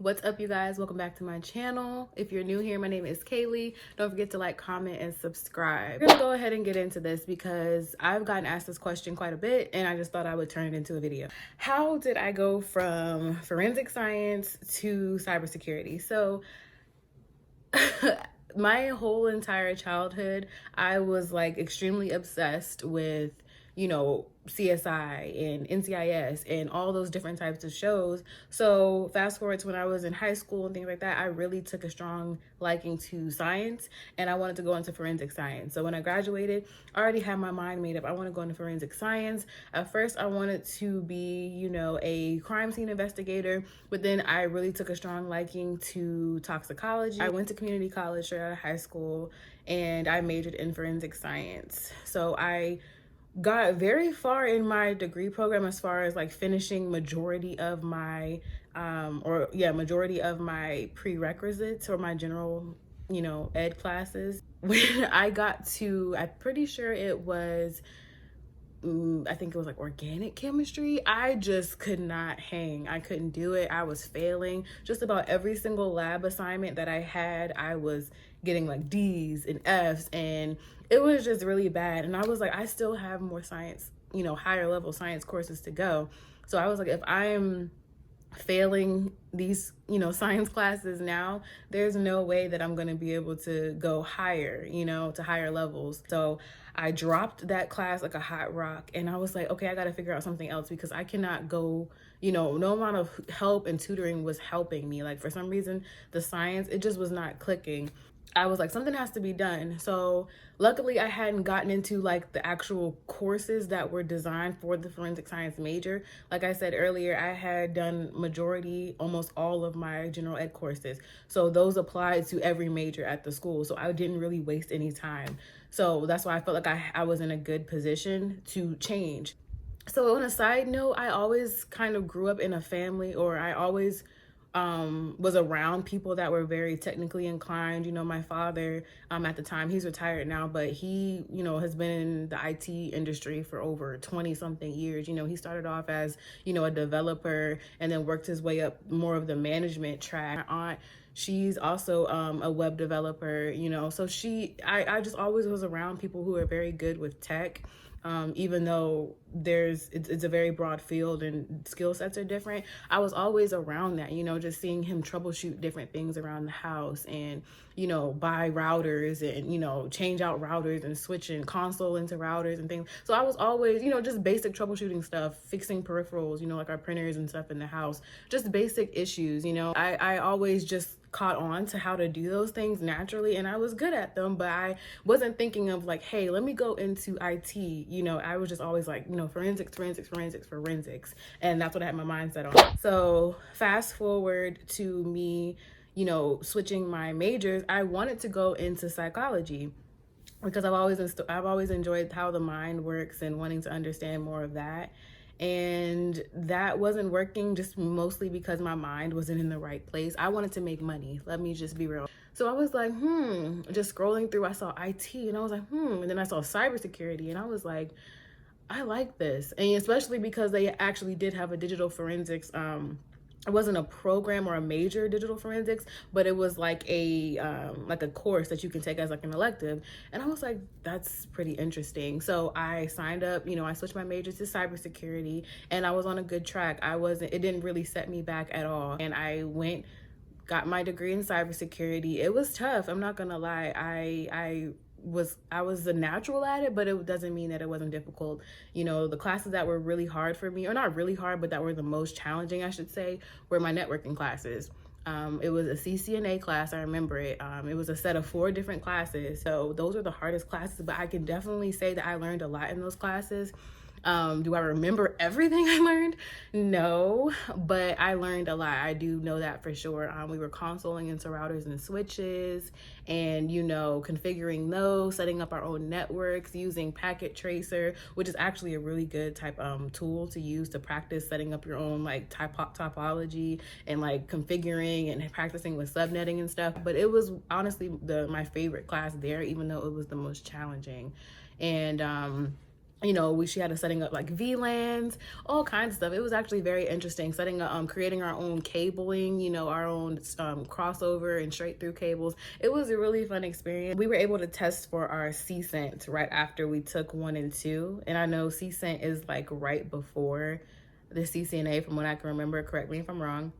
What's up, you guys? Welcome back to my channel. If you're new here, my name is Kaylee. Don't forget to like, comment, and subscribe. We're gonna go ahead and get into this because I've gotten asked this question quite a bit and I just thought I would turn it into a video. How did I go from forensic science to cybersecurity? So my whole entire childhood, I was like extremely obsessed with, CSI and NCIS and all those different types of shows. So fast forward to when I was in high school and things like that, I really took a strong liking to science and I wanted to go into forensic science. So when I graduated, I already had my mind made up. I want to go into forensic science. At first, I wanted to be, a crime scene investigator, but then I really took a strong liking to toxicology. I went to community college straight out of high school and I majored in forensic science. So I got very far in my degree program as far as like finishing majority of my prerequisites or my general ed classes. When I got to, I'm pretty sure it was I think it was like organic chemistry, I just could not hang. I couldn't do it. I was failing. Just about every single lab assignment that I had, I was getting like D's and F's, and it was just really bad. And I was like, I still have more science, higher level science courses to go. So I was like, if I'm failing these science classes now, there's no way that I'm going to be able to go higher, to higher levels. So I dropped that class like a hot rock, and I was like, okay, I got to figure out something else because I cannot go, no amount of help and tutoring was helping me. Like for some reason, the science, it just was not clicking. I was like, something has to be done. So luckily I hadn't gotten into like the actual courses that were designed for the forensic science major. Like I said earlier, I had done majority, almost all of my general ed courses. So those applied to every major at the school. So I didn't really waste any time. So that's why I felt like I was in a good position to change. So on a side note, I always kind of grew up in a family, or I always was around people that were very technically inclined. My father, at the time, he's retired now, but he, has been in the IT industry for over 20 something years. He started off as, a developer and then worked his way up more of the management track. My aunt, she's also a web developer, so I just always was around people who are very good with tech. Even though it's a very broad field and skill sets are different, I was always around that, just seeing him troubleshoot different things around the house and, buy routers and, change out routers and switching console into routers and things. So I was always, just basic troubleshooting stuff, fixing peripherals, like our printers and stuff in the house, just basic issues. I always just caught on to how to do those things naturally, and I was good at them, but I wasn't thinking of like, hey, let me go into IT. I was just always like, forensics, and that's what I had my mindset on. So fast forward to me, switching my majors, I wanted to go into psychology because I've always enjoyed how the mind works and wanting to understand more of that. And that wasn't working, just mostly because my mind wasn't in the right place. I wanted to make money. Let me just be real. So I was like, just scrolling through, I saw IT and I was like, and then I saw cybersecurity and I was like, I like this. And especially because they actually did have a digital forensics, it wasn't a program or a major digital forensics, but it was like a course that you can take as like an elective. And I was like, that's pretty interesting. So I signed up, I switched my major to cybersecurity and I was on a good track. It didn't really set me back at all. And I got my degree in cybersecurity. It was tough. I'm not gonna lie. I was a natural at it, but it doesn't mean that it wasn't difficult. The classes that were really hard for me, or not really hard, but that were the most challenging, I should say, were my networking classes. It was a CCNA class, I remember it. It was a set of 4 different classes. So those were the hardest classes, but I can definitely say that I learned a lot in those classes. Do I remember everything I learned? No, but I learned a lot. I do know that for sure. We were consoling into routers and switches and, configuring those, setting up our own networks, using Packet Tracer, which is actually a really good type tool to use to practice setting up your own like topology and like configuring and practicing with subnetting and stuff. But it was honestly my favorite class there, even though it was the most challenging. And You know, she had us setting up like VLANs, all kinds of stuff. It was actually very interesting, setting up, creating our own cabling, you know, our own crossover and straight through cables. It was a really fun experience. We were able to test for our CCENT right after we took 1 and 2. And I know CCENT is like right before the CCNA from what I can remember. Correct me if I'm wrong.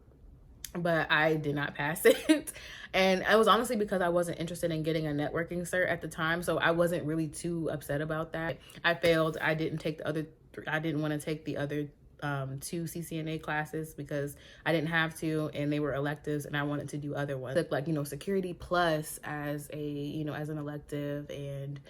But I did not pass it. And it was honestly because I wasn't interested in getting a networking cert at the time. So I wasn't really too upset about that. I failed. I didn't take the other, I didn't want to take the other 2 CCNA classes because I didn't have to, and they were electives, and I wanted to do other ones. I took like, you know, Security Plus as a, you know, as an elective, and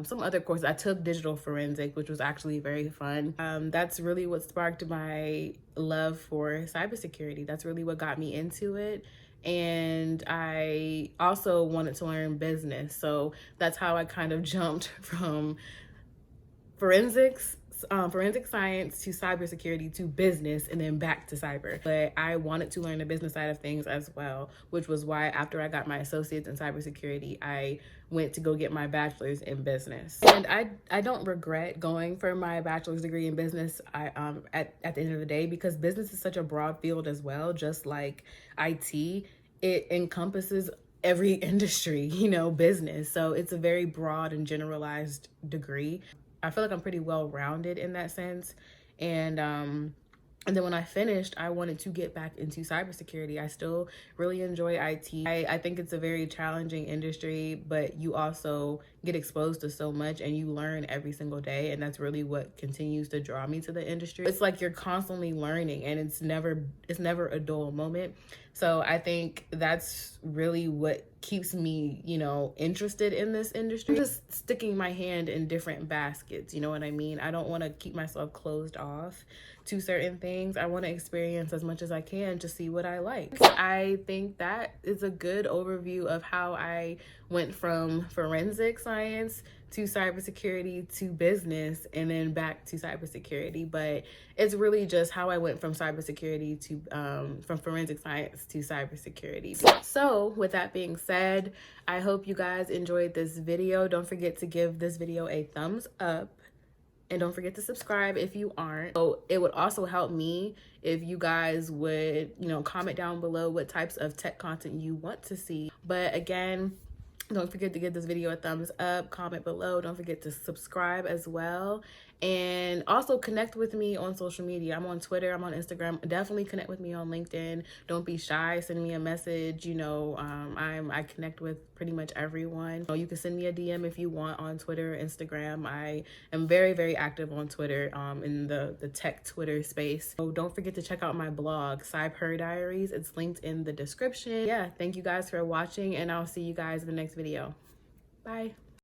some other courses. I took digital forensic, which was actually very fun. That's really what sparked my love for cybersecurity. That's really what got me into it. And I also wanted to learn business. So that's how I kind of jumped from forensic science to cybersecurity to business and then back to cyber. But I wanted to learn the business side of things as well, which was why after I got my associates in cybersecurity, I went to go get my bachelor's in business. And I don't regret going for my bachelor's degree in business at the end of the day, because business is such a broad field as well, just like IT. It encompasses every industry, you know, business. So it's a very broad and generalized degree. I feel like I'm pretty well-rounded in that sense. And then when I finished, I wanted to get back into cybersecurity. I still really enjoy IT. I think it's a very challenging industry, but you also get exposed to so much and you learn every single day. And that's really what continues to draw me to the industry. It's like you're constantly learning, and it's never a dull moment. So I think that's really what keeps me, you know, interested in this industry. I'm just sticking my hand in different baskets, you know what I mean? I don't want to keep myself closed off to certain things. I want to experience as much as I can to see what I like. I think that is a good overview of how I went from forensic science to cybersecurity to business and then back to cybersecurity. But it's really just how I went from cybersecurity to from forensic science to cybersecurity. So with that being said, I hope you guys enjoyed this video. Don't forget to give this video a thumbs up. And don't forget to subscribe if you aren't. So it would also help me if you guys would, you know, comment down below what types of tech content you want to see. But again, don't forget to give this video a thumbs up, comment below. Don't forget to subscribe as well. And also connect with me on social media. I'm on Twitter, I'm on Instagram. Definitely connect with me on LinkedIn. Don't be shy, send me a message. You know, I connect with pretty much everyone. You can send me a DM if you want on Twitter, Instagram. I am very, very active on Twitter, in the tech Twitter space. So don't forget to check out my blog, Cyber Diaries. It's linked in the description. Yeah, thank you guys for watching, and I'll see you guys in the next video. Bye.